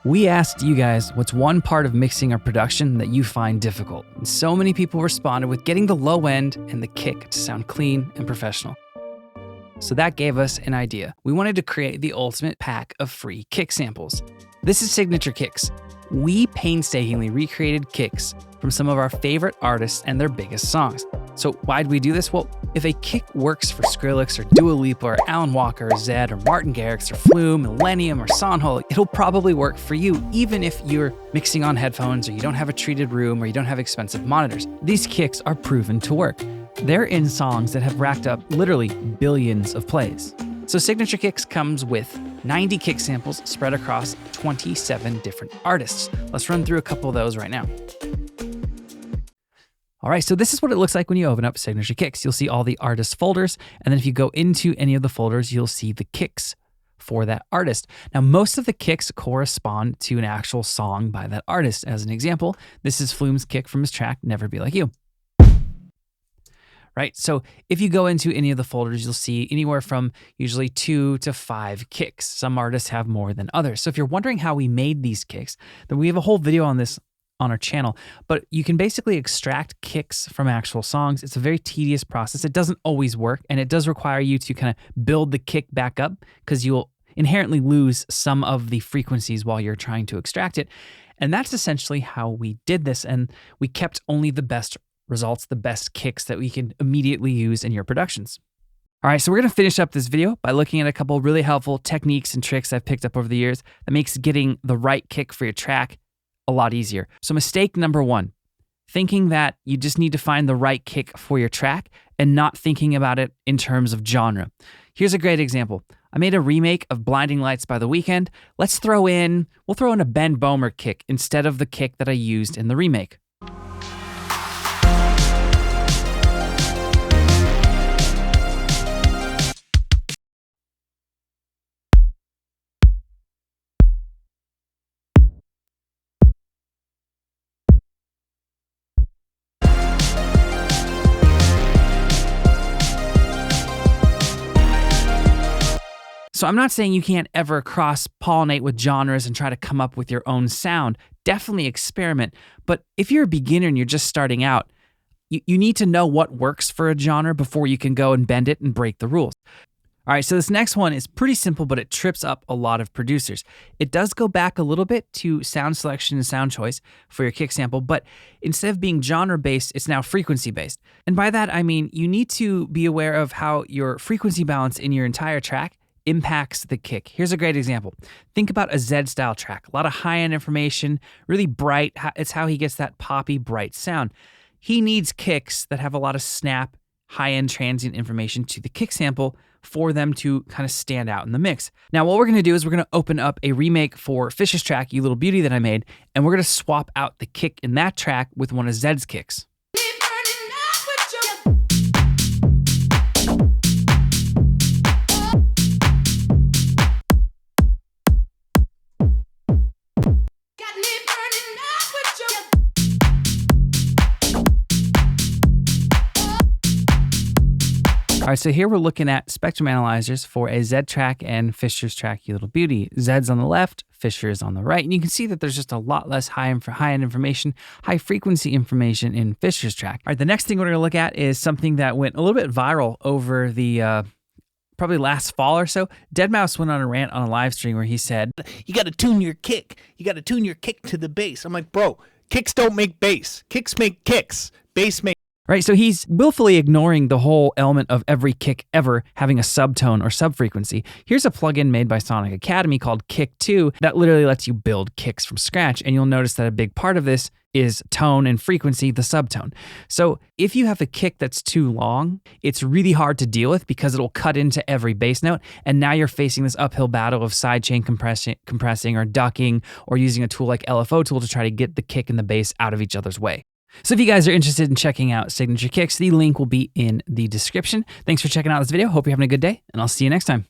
We asked you guys what's one part of mixing or production that you find difficult. And so many people responded with getting the low end and the kick to sound clean and professional. So that gave us an idea. We wanted to create the ultimate pack of free kick samples. This is Signature Kicks. We painstakingly recreated kicks from some of our favorite artists and their biggest songs. So why'd we do this? Well, if a kick works for Skrillex or Dua Lipa or Alan Walker or Zedd or Martin Garrix or Flume, Millennium or Sanho, it'll probably work for you, even if you're mixing on headphones or you don't have a treated room or you don't have expensive monitors. These kicks are proven to work. They're in songs that have racked up literally billions of plays. So Signature Kicks comes with 90 kick samples spread across 27 different artists. Let's run through a couple of those right now. All right, so this is what it looks like when you open up Signature Kicks. You'll see all the artist folders, and then if you go into any of the folders, you'll see the kicks for that artist. Now, most of the kicks correspond to an actual song by that artist. As an example, this is Flume's kick from his track, Never Be Like You. Right, so if you go into any of the folders, you'll see anywhere from usually 2 to 5 kicks. Some artists have more than others. So if you're wondering how we made these kicks, then we have a whole video on this on our channel, but you can basically extract kicks from actual songs. It's a very tedious process. It doesn't always work, and it does require you to kind of build the kick back up because you'll inherently lose some of the frequencies while you're trying to extract it. And that's essentially how we did this, and we kept only the best results, the best kicks that we can immediately use in your productions. All right, so we're gonna finish up this video by looking at a couple really helpful techniques and tricks I've picked up over the years that makes getting the right kick for your track a lot easier. So mistake number 1, thinking that you just need to find the right kick for your track and not thinking about it in terms of genre. Here's a great example. I made a remake of Blinding Lights by The Weeknd. We'll throw in a Ben Bomer kick instead of the kick that I used in the remake. So I'm not saying you can't ever cross-pollinate with genres and try to come up with your own sound. Definitely experiment. But if you're a beginner and you're just starting out, you need to know what works for a genre before you can go and bend it and break the rules. All right, so this next one is pretty simple, but it trips up a lot of producers. It does go back a little bit to sound selection and sound choice for your kick sample, but instead of being genre-based, it's now frequency-based. And by that, I mean you need to be aware of how your frequency balance in your entire track impacts the kick. Here's a great example. Think about a Zedd style track. A lot of high-end information, really bright. It's how he gets that poppy, bright sound. He needs kicks that have a lot of snap, high-end transient information to the kick sample for them to kind of stand out in the mix. Now, what we're going to do is we're going to open up a remake for Fisher's track, You Little Beauty, that I made, and we're going to swap out the kick in that track with one of Zedd's kicks. All right, so here we're looking at spectrum analyzers for a Zedd track and Fisher's track, You Little Beauty. Zedd's on the left, Fisher's on the right. And you can see that there's just a lot less high-end information, high-frequency information in Fisher's track. All right, the next thing we're going to look at is something that went a little bit viral over the probably last fall or so. Deadmau5 went on a rant on a live stream where he said, "You got to tune your kick. You got to tune your kick to the bass." I'm like, bro, kicks don't make bass. Kicks make kicks. Bass make. Right, so he's willfully ignoring the whole element of every kick ever having a subtone or subfrequency. Here's a plugin made by Sonic Academy called Kick 2 that literally lets you build kicks from scratch, and you'll notice that a big part of this is tone and frequency, the subtone. So if you have a kick that's too long, it's really hard to deal with because it'll cut into every bass note, and now you're facing this uphill battle of sidechain compressing or ducking or using a tool like LFO tool to try to get the kick and the bass out of each other's way. So if you guys are interested in checking out Signature Kicks, the link will be in the description. Thanks for checking out this video. Hope you're having a good day, and I'll see you next time.